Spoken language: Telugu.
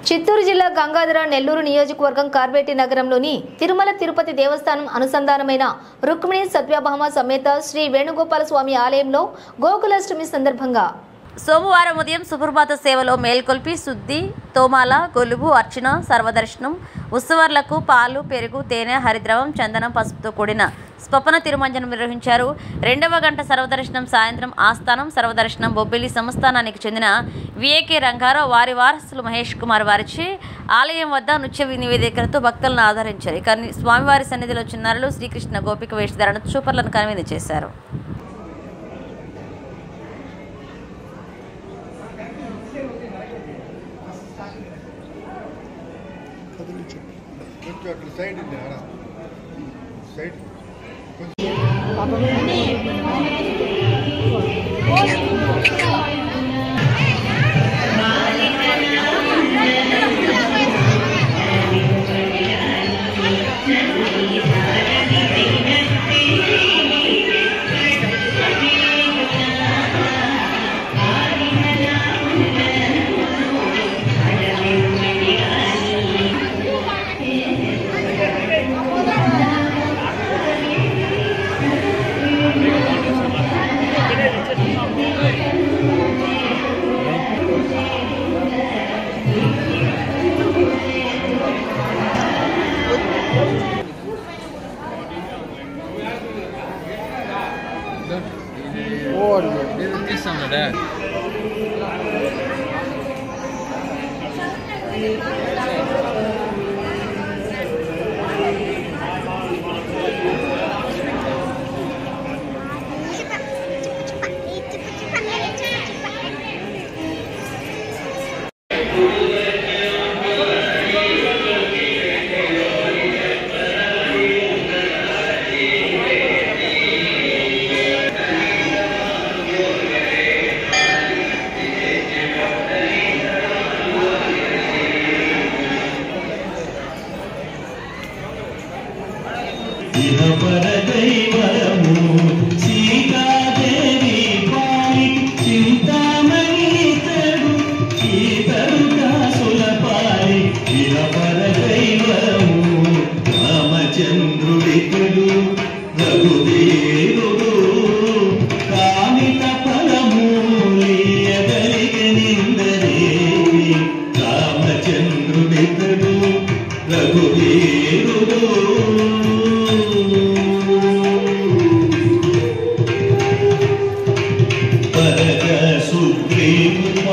చిత్తూరు జిల్లా గంగాధర నెల్లూరు నియోజకవర్గం కార్బేటి నగరంలోని తిరుమల తిరుపతి దేవస్థానం అనుసంధానమైన రుక్మిణి సత్యభామ సమేత శ్రీ వేణుగోపాల స్వామి ఆలయంలో గోకులాష్టమి సందర్భంగా సోమవారం ఉదయం సుప్రభాత సేవలో మేల్కొల్పి శుద్ధి తోమాల గొలుబు అర్చన సర్వదర్శనం ఉత్సవాలకు పాలు పెరుగు తేనె హరిద్రవం చందనం పసుపుతో కూడిన స్వప్న తిరుమంజనం నిర్వహించారు. రెండవ గంట సర్వదర్శనం సాయంత్రం ఆస్థానం సర్వదర్శనం బొబ్బిలి సంస్థానానికి చెందిన విఏకే రంగారావు వారి వారసులు మహేష్ కుమార్ వారిచి ఆలయం వద్ద నృత్య నివేదికలతో భక్తులను ఆదరించారు. ఇక స్వామివారి సన్నిధిలో చిన్నారులు శ్రీకృష్ణ గోపిక వేషధారణ చూపర్లను కనువిందు చేశారు. సుగ్రీవ